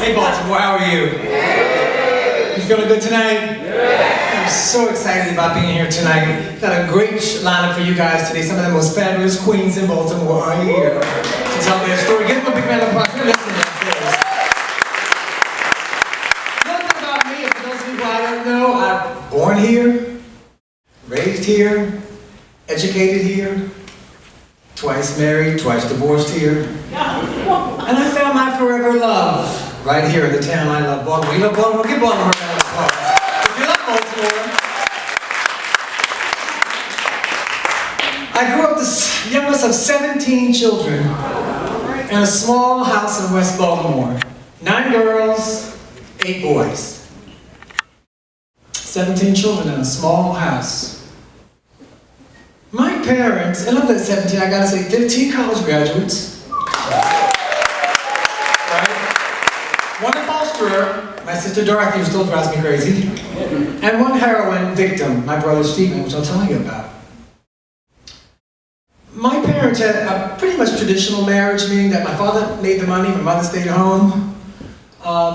Hey Baltimore, how are you? You feeling good tonight? I'm so excited about being here tonight. Got a great lineup for you guys today. Some of the most fabulous queens in Baltimore are here to tell their story. Give them a big round of applause. You're listening to this. A little bit about me, for those of you who I don't know, I'm born here, raised here, educated here, twice married, twice divorced here. And I found my forever love right here in the town I love, Baltimore. You love Baltimore? Give Baltimore a round of applause. If you love Baltimore. I grew up the youngest of 17 children in a small house in West Baltimore. 9 girls, 8 boys. 17 children in a small house. My parents, and of that 17, I gotta say 15 college graduates. One upholsterer, my sister Dorothy, who still drives me crazy, and one heroin victim, my brother Stephen, which I'll tell you about. My parents had a pretty much traditional marriage, meaning that my father made the money, my mother stayed home.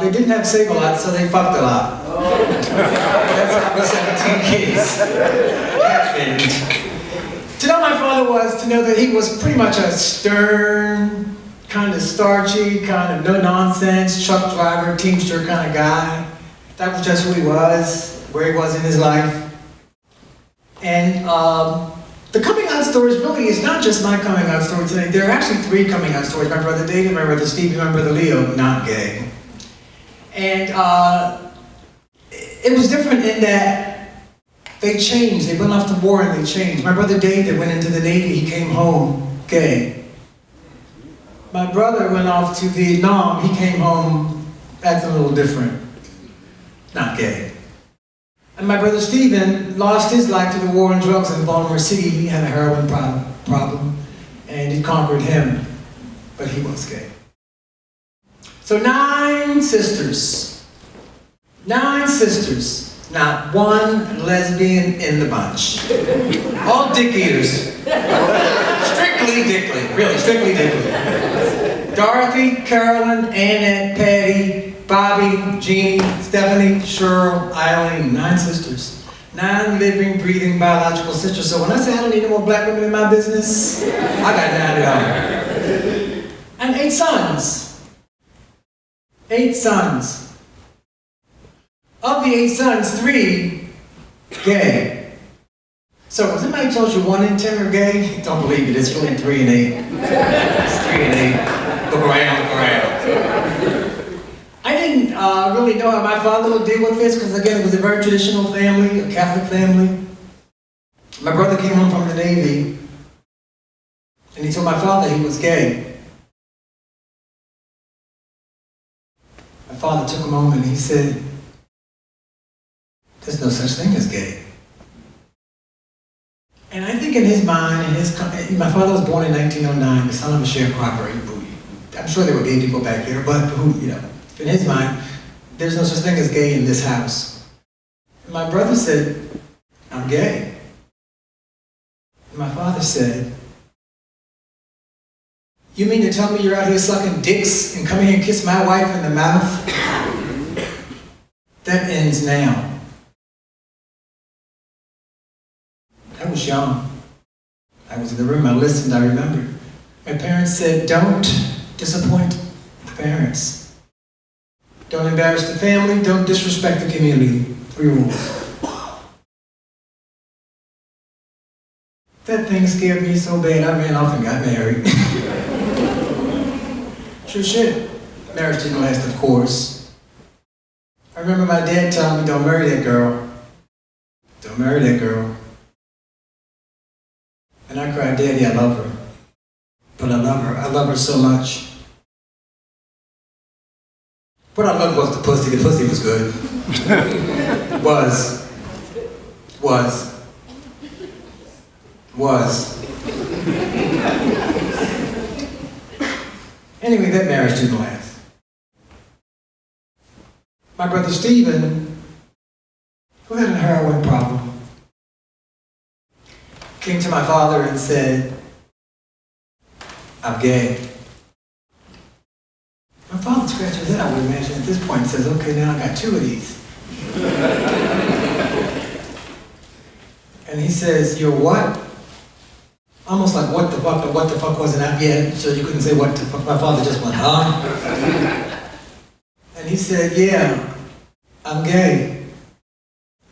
They didn't have to save a lot, so they fucked a lot. That's how the 17 kids happened. To know my father was to know that he was pretty much a stern, kind of starchy, kind of no-nonsense, truck driver, teamster kind of guy. That was just who he was, where he was in his life. And the coming out stories really is not just my coming out story today. There are actually 3 coming out stories. My brother David, my brother Steve, and my brother Leo, not gay. And it was different in that they changed. They went off to war and they changed. My brother David went into the Navy. He came home gay. My brother went off to Vietnam. He came home acting a little different. Not gay. And my brother Stephen lost his life to the war on drugs in Baltimore City. He had a heroin problem, and it conquered him, but he was gay. So 9 sisters. 9 sisters. Not one lesbian in the bunch. All dick eaters. Strictly dickly, really, strictly dickly. Dorothy, Carolyn, Annette, Patty, Bobby, Jeannie, Stephanie, Cheryl, Eileen, 9 sisters. 9 living, breathing, biological sisters. So when I say I don't need no more black women in my business, I got 9 at home. And 8 sons. 8 sons. Of the 8 sons, 3 gay. So if somebody told you 1 in 10 are gay, don't believe it. It's really 3 and 8. It's 3 and 8. Look around, look around. I didn't really know how my father would deal with this because, again, it was a very traditional family, a Catholic family. My brother came home from the Navy, and he told my father he was gay. My father took him home and he said, "There's no such thing as gay." And I think in his mind, my father was born in 1909, the son of a sharecropper. I'm sure there were gay people back there, but who, you know, in his mind, there's no such thing as gay in this house. And my brother said, "I'm gay." And my father said, "You mean to tell me you're out here sucking dicks and coming here and kiss my wife in the mouth?" That ends now. I was young. I was in the room, I listened, I remembered. My parents said, "Don't disappoint the parents. Don't embarrass the family, don't disrespect the community." 3 rules. That thing scared me so bad, I ran off and got married. True shit. Marriage didn't last, of course. I remember my dad telling me, "Don't marry that girl. Don't marry that girl." And I cried, "Daddy, I love her. But I love her so much." What I loved was the pussy was good. Was. Anyway, that marriage didn't last. My brother Stephen, who had a heroin problem, came to my father and said, "I'm gay." My father scratches it, I would imagine at this point, says, okay, now I got 2 of these. And he says, you're what? Almost like, what the fuck, but what the fuck wasn't out yet, so you couldn't say what the fuck. My father just went, huh? And he said, yeah, I'm gay.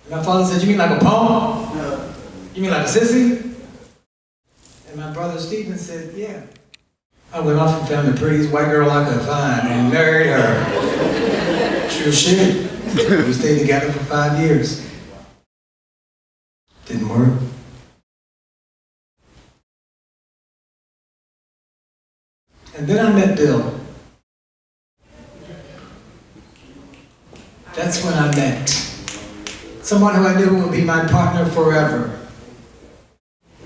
And my father said, you mean like a punk? No. You mean like a sissy? And my brother Stephen said, yeah. I went off and found the prettiest white girl I could find and married her. True shit. We stayed together for 5 years. Didn't work. And then I met Bill. That's when I met someone who I knew would be my partner forever.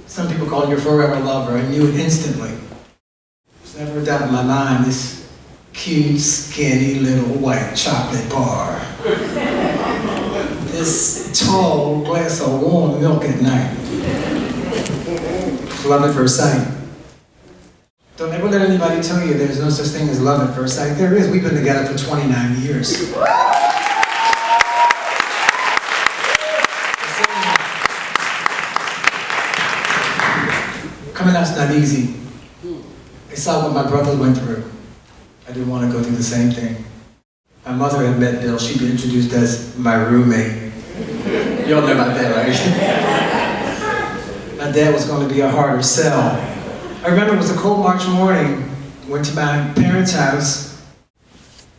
Some people call it your forever lover. I knew it instantly. There's never a doubt in my mind, this cute, skinny, little white chocolate bar. This tall glass of warm milk at night. Love at first sight. Don't ever let anybody tell you there's no such thing as love at first sight. There is. We've been together for 29 years. Coming out's not easy. I saw what my brothers went through. I didn't want to go through the same thing. My mother had met Bill. She'd been introduced as my roommate. You all know about that, right? My dad was going to be a harder sell. I remember it was a cold March morning. Went to my parents' house,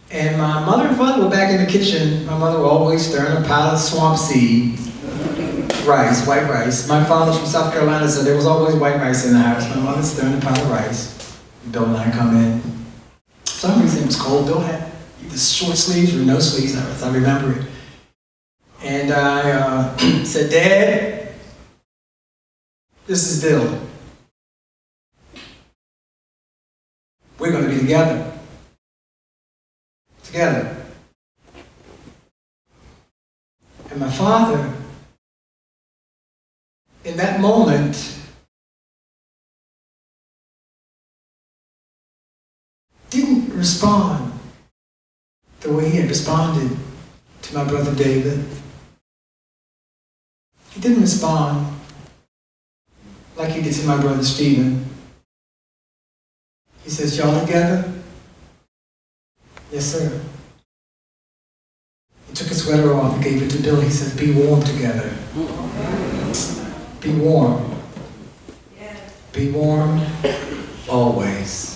and my mother and father were back in the kitchen. My mother was always stirring a pile of swamp seed, rice, white rice. My father's from South Carolina, so there was always white rice in the house. My mother's stirring a pile of rice. Bill and I come in. For some reason it was cold. Bill had either short sleeves or no sleeves, as I remember it. And I said, Dad, this is Bill. We're going to be together. Together. And my father, in that moment, didn't respond the way he had responded to my brother David. He didn't respond like he did to my brother Stephen. He says, y'all together? Yes, sir. He took his sweater off and gave it to Bill. He says, be warm together. Be warm. Be warm always.